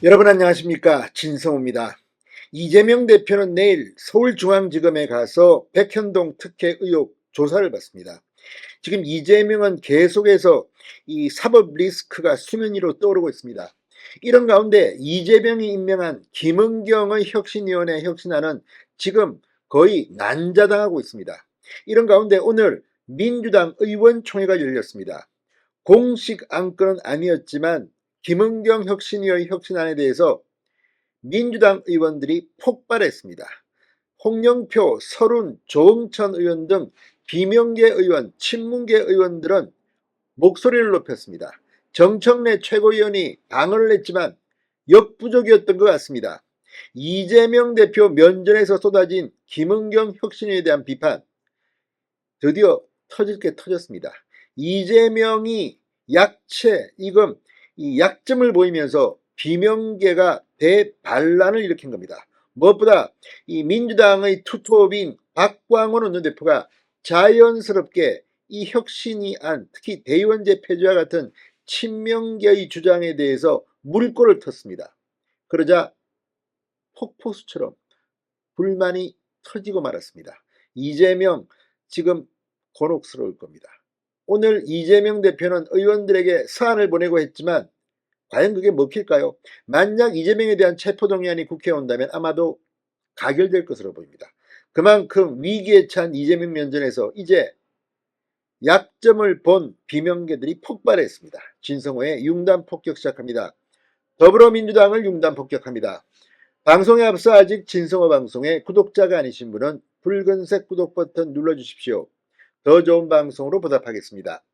여러분 안녕하십니까, 진성호입니다. 이재명 대표는 내일 서울중앙지검에 가서 백현동 특혜 의혹 조사를 받습니다. 지금 이재명은 계속해서 이 사법 리스크가 수면 위로 떠오르고 있습니다. 이런 가운데 이재명이 임명한 김은경의 혁신위원회 혁신안은 지금 거의 난자당하고 있습니다. 이런 가운데 오늘 민주당 의원총회가 열렸습니다. 공식 안건은 아니었지만 김은경 혁신위의 혁신안에 대해서 민주당 의원들이 폭발했습니다. 홍영표, 설훈, 조응천 의원 등 비명계 의원, 친문계 의원들은 목소리를 높였습니다. 정청래 최고위원이 방어를 했지만 역부족이었던 것 같습니다. 이재명 대표 면전에서 쏟아진 김은경 혁신위에 대한 비판, 드디어 터질 게 터졌습니다. 이재명이 약체, 이 약점을 보이면서 비명계가 대반란을 일으킨 겁니다. 무엇보다 이 민주당의 투톱인 박광원 원내대표가 자연스럽게 이 혁신위안, 특히 대의원제 폐지와 같은 친명계의 주장에 대해서 물꼬를 텄습니다. 그러자 폭포수처럼 불만이 터지고 말았습니다. 이재명 지금 곤혹스러울 겁니다. 오늘 이재명 대표는 의원들에게 서한을 보내고 했지만 과연 그게 먹힐까요? 만약 이재명에 대한 체포동의안이 국회에 온다면 아마도 가결될 것으로 보입니다. 그만큼 위기에 찬 이재명 면전에서 이제 약점을 본 비명계들이 폭발했습니다. 진성호의 융단 폭격 시작합니다. 더불어민주당을 융단 폭격합니다. 방송에 앞서 아직 진성호 방송에 구독자가 아니신 분은 붉은색 구독 버튼 눌러주십시오. 더 좋은 방송으로 보답하겠습니다.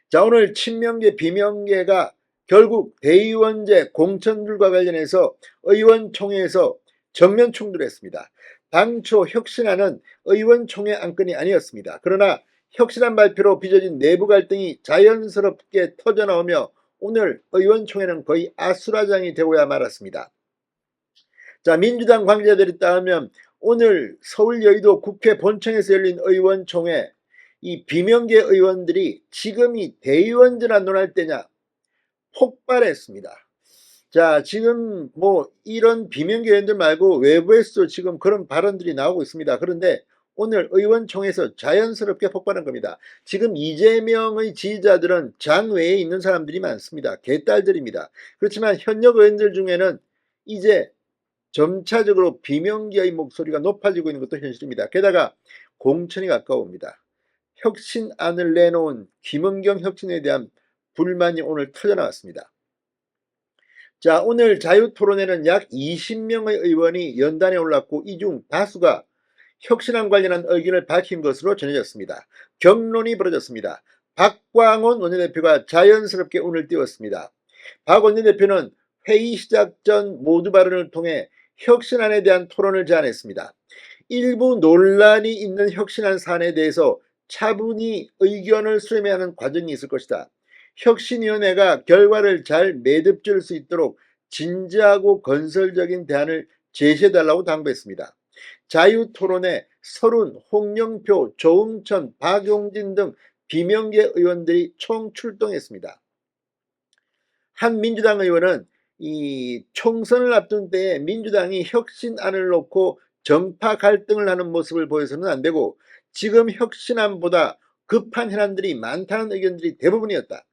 자, 오늘 친명계 비명계가 결국 대의원제 공천들과 관련해서 의원총회에서 정면 충돌했습니다. 당초 혁신안은 의원총회 안건이 아니었습니다. 그러나 혁신안 발표로 빚어진 내부 갈등이 자연스럽게 터져나오며 오늘 의원총회는 거의 아수라장이 되고야 말았습니다. 자, 민주당 관계자들이 따르면 오늘 서울 여의도 국회 본청에서 열린 의원총회, 이 비명계 의원들이 지금이 대의원제나 논할 때냐 폭발했습니다. 자, 지금 뭐 이런 비명계 의원들 말고 외부에서도 지금 그런 발언들이 나오고 있습니다. 그런데 오늘 의원총회에서 자연스럽게 폭발한 겁니다. 지금 이재명의 지지자들은 장 외에 있는 사람들이 많습니다. 개딸들입니다. 그렇지만 현역 의원들 중에는 이제 점차적으로 비명계의 목소리가 높아지고 있는 것도 현실입니다. 게다가 공천이 가까웁니다. 혁신안을 내놓은 김은경 혁신에 대한 불만이 오늘 터져나왔습니다. 자, 오늘 자유토론회는 약 20명의 의원이 연단에 올랐고 이 중 다수가 혁신안 관련한 의견을 밝힌 것으로 전해졌습니다. 격론이 벌어졌습니다. 박광원 원내대표가 자연스럽게 운을 띄웠습니다. 박 원내대표는 회의 시작 전 모두 발언을 통해 혁신안에 대한 토론을 제안했습니다. 일부 논란이 있는 혁신안 사안에 대해서 차분히 의견을 수렴해야 하는 과정이 있을 것이다. 혁신위원회가 결과를 잘 매듭질 수 있도록 진지하고 건설적인 대안을 제시해달라고 당부했습니다. 자유토론에 설훈, 홍영표, 조응천, 박용진 등 비명계 의원들이 총출동했습니다. 한 민주당 의원은 이 총선을 앞둔 때에 민주당이 혁신안을 놓고 정파 갈등을 하는 모습을 보여서는 안 되고 지금 혁신안보다 급한 현안들이 많다는 의견들이 대부분이었다.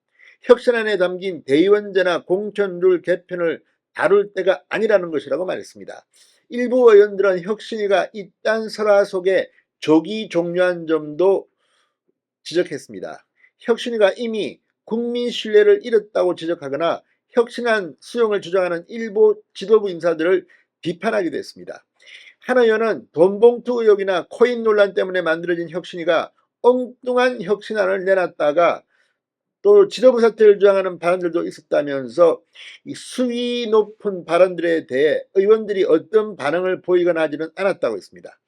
혁신안에 담긴 대의원제나 공천룰 개편을 다룰 때가 아니라는 것이라고 말했습니다. 일부 의원들은 혁신위가 이딴 설화 속에 조기 종료한 점도 지적했습니다. 혁신위가 이미 국민 신뢰를 잃었다고 지적하거나 혁신안 수용을 주장하는 일부 지도부 인사들을 비판하기도 했습니다. 한 의원은 돈봉투 의혹이나 코인 논란 때문에 만들어진 혁신위가 엉뚱한 혁신안을 내놨다가 또 지도부 사퇴를 주장하는 발언들도 있었다면서 이 수위 높은 발언들에 대해 의원들이 어떤 반응을 보이거나 하지는 않았다고 했습니다.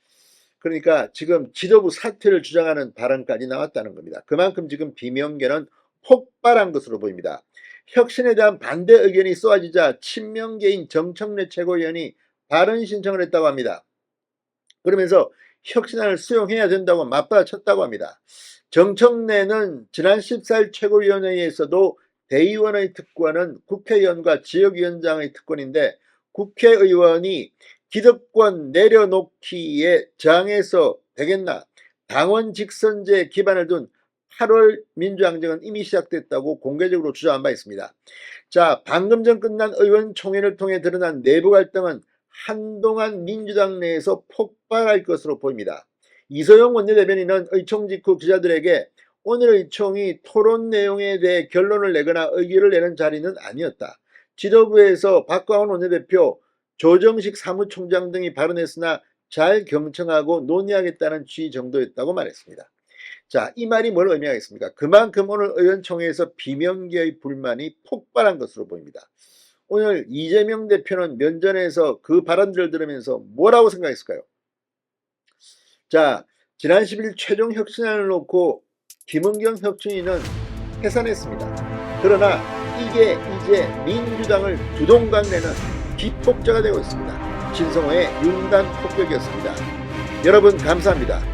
그러니까 지금 지도부 사퇴를 주장하는 발언까지 나왔다는 겁니다. 그만큼 지금 비명계는 폭발한 것으로 보입니다. 혁신에 대한 반대 의견이 쏟아지자 친명계인 정청래 최고위원이 발언 신청을 했다고 합니다. 그러면서 혁신안을 수용해야 된다고 맞받아쳤다고 합니다. 정청래는 지난 14일 최고위원회에서도 대의원의 특권은 국회의원과 지역위원장의 특권인데 국회의원이 기득권 내려놓기에 저항해서 되겠나? 당원 직선제 기반을 둔 8월 민주항쟁은 이미 시작됐다고 공개적으로 주장한 바 있습니다. 자, 방금 전 끝난 의원총회를 통해 드러난 내부 갈등은 한동안 민주당 내에서 폭발할 것으로 보입니다. 이소영 원내대변인은 의총 직후 기자들에게 오늘 의총이 토론 내용에 대해 결론을 내거나 의견을 내는 자리는 아니었다. 지도부에서 박광원 원내대표, 조정식 사무총장 등이 발언했으나 잘 경청하고 논의하겠다는 취지 정도였다고 말했습니다. 자, 이 말이 뭘 의미하겠습니까? 그만큼 오늘 의원총회에서 비명계의 불만이 폭발한 것으로 보입니다. 오늘 이재명 대표는 면전에서 그 발언들을 들으면서 뭐라고 생각했을까요? 자, 지난 10일 최종 혁신안을 놓고 김은경 혁신위는 해산했습니다. 그러나 이게 이제 민주당을 두동강내는 기폭제가 되고 있습니다. 신성호의 윤단 폭격이었습니다. 여러분 감사합니다.